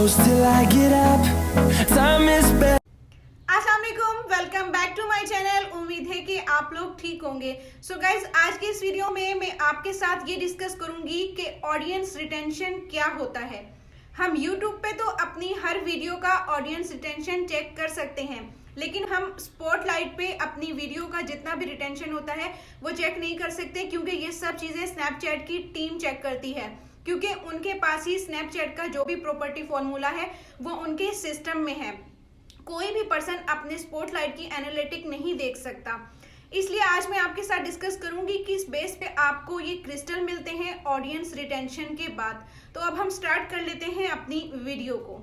close till I get up. Time is better. अस्सलाम वालेकुम, welcome back to my channel. उम्मीद है कि आप लोग ठीक होंगे। सो गाइज, आज के इस वीडियो में मैं आपके साथ ये डिस्कस करूंगी कि ऑडियंस रिटेंशन क्या होता है। हम YouTube पे तो अपनी हर वीडियो का ऑडियंस रिटेंशन चेक कर सकते हैं, लेकिन हम स्पॉटलाइट पे अपनी वीडियो का जितना भी रिटेंशन होता है वो चेक नहीं कर सकते, क्योंकि ये सब चीजें स्नैपचैट की टीम चेक करती है, क्योंकि उनके पास ही स्नैपचैट का जो भी प्रॉपर्टी फॉर्मूला है वो उनके सिस्टम में है। कोई भी पर्सन अपने स्पॉटलाइट की एनालिटिक नहीं देख सकता। इसलिए आज मैं आपके साथ डिस्कस करूंगी कि इस बेस पे आपको ये क्रिस्टल मिलते हैं ऑडियंस रिटेंशन के बाद। तो अब हम स्टार्ट कर लेते हैं अपनी वीडियो को।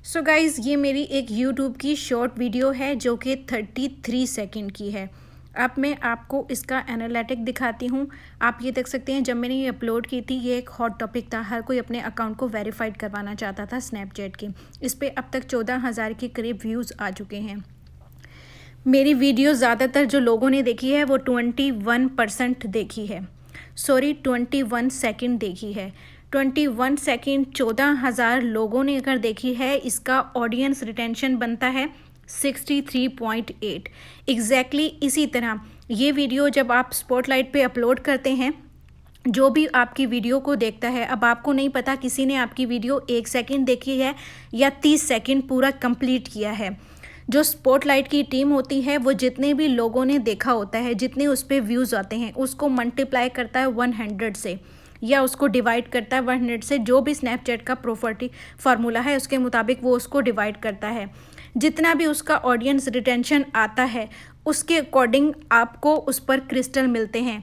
सो गाइज, ये मेरी एक यूट्यूब की शॉर्ट वीडियो है जो कि 33 सेकंड की है। अब मैं आपको इसका एनालिटिक दिखाती हूँ। आप ये देख सकते हैं, जब मैंने ये अपलोड की थी ये एक हॉट टॉपिक था। हर कोई अपने अकाउंट को वेरीफाइड करवाना चाहता था स्नैपचैट के। इस पर अब तक 14,000 के करीब व्यूज़ आ चुके हैं। मेरी वीडियो ज़्यादातर जो लोगों ने देखी है वो 21% देखी है, 21 सेकंड देखी है। 21 सेकंड 14,000 लोगों ने अगर देखी है, इसका ऑडियंस रिटेंशन बनता है 63.8। एग्जैक्टली इसी तरह ये वीडियो जब आप स्पॉटलाइट पे अपलोड करते हैं, जो भी आपकी वीडियो को देखता है, अब आपको नहीं पता किसी ने आपकी वीडियो 1 सेकंड देखी है या 30 सेकंड पूरा कंप्लीट किया है। जो स्पॉटलाइट की टीम होती है वो जितने भी लोगों ने देखा होता है, जितने उस पर व्यूज़ आते हैं, उसको मल्टीप्लाई करता है 100 से, या उसको डिवाइड करता है 100 से। जो भी स्नैपचैट का प्रॉपर्टी फार्मूला है उसके मुताबिक वो उसको डिवाइड करता है। जितना भी उसका ऑडियंस रिटेंशन आता है उसके अकॉर्डिंग आपको उस पर क्रिस्टल मिलते हैं।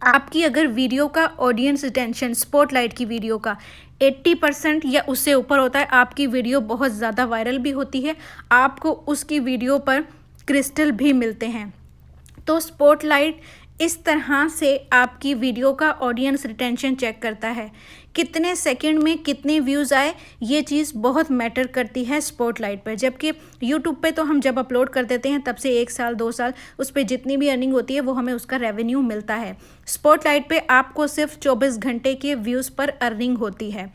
आपकी अगर वीडियो का ऑडियंस रिटेंशन स्पॉटलाइट की वीडियो का 80% या उससे ऊपर होता है, आपकी वीडियो बहुत ज़्यादा वायरल भी होती है, आपको उसकी वीडियो पर क्रिस्टल भी मिलते हैं। तो स्पॉटलाइट इस तरह से आपकी वीडियो का ऑडियंस रिटेंशन चेक करता है। कितने सेकंड में कितने व्यूज़ आए, ये चीज़ बहुत मैटर करती है स्पॉटलाइट पर। जबकि यूट्यूब पे तो हम जब अपलोड कर देते हैं तब से 1 साल 2 साल उस पर जितनी भी अर्निंग होती है वो हमें उसका रेवेन्यू मिलता है। स्पॉटलाइट पे आपको सिर्फ 24 घंटे के व्यूज़ पर अर्निंग होती है।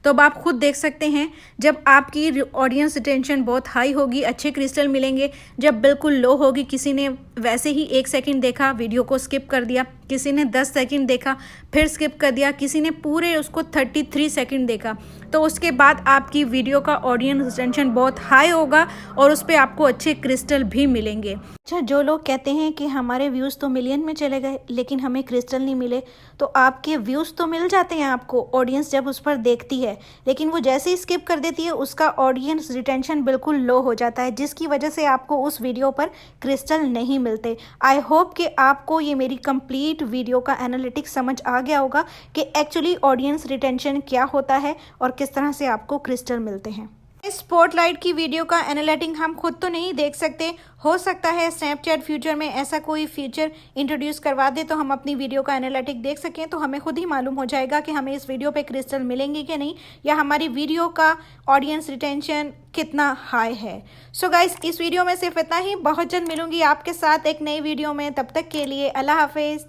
तो अब आप खुद देख सकते हैं, जब आपकी ऑडियंस रिटेंशन बहुत हाई होगी अच्छे क्रिस्टल मिलेंगे, जब बिल्कुल लो होगी, किसी ने वैसे ही 1 सेकंड देखा वीडियो को स्किप कर दिया, किसी ने 10 सेकंड देखा फिर स्किप कर दिया, किसी ने पूरे उसको 33 सेकंड देखा, तो उसके बाद आपकी वीडियो का ऑडियंस रिटेंशन बहुत हाई होगा और उस पर आपको अच्छे क्रिस्टल भी मिलेंगे। अच्छा, जो लोग कहते हैं कि हमारे व्यूज़ तो मिलियन में चले गए लेकिन हमें क्रिस्टल नहीं मिले, तो आपके व्यूज़ तो मिल जाते हैं आपको, ऑडियंस जब उस पर देखती है, लेकिन वो जैसे ही स्किप कर देती है उसका ऑडियंस रिटेंशन बिल्कुल लो हो जाता है, जिसकी वजह से आपको उस वीडियो पर क्रिस्टल नहीं मिलते। आई होप कि आपको ये मेरी कंप्लीट वीडियो का एनालिटिक्स समझ आ गया होगा कि एक्चुअली ऑडियंस रिटेंशन क्या होता है और किस तरह से आपको क्रिस्टल मिलते हैं। इस स्पॉटलाइट की वीडियो का एनालिटिक हम खुद तो नहीं देख सकते, हो सकता है स्नैपचैट फ्यूचर में ऐसा कोई फीचर इंट्रोड्यूस करवा दे तो हम अपनी वीडियो का एनालिटिक देख सकें, तो हमें खुद ही मालूम हो जाएगा कि हमें इस वीडियो पे क्रिस्टल मिलेंगे कि नहीं, या हमारी वीडियो का ऑडियंस रिटेंशन कितना हाई है। सो गाइस, इस वीडियो में सिर्फ इतना ही। बहुत जल्द मिलूंगी आपके साथ एक नई वीडियो में, तब तक के लिए अल्लाह हाफिज़।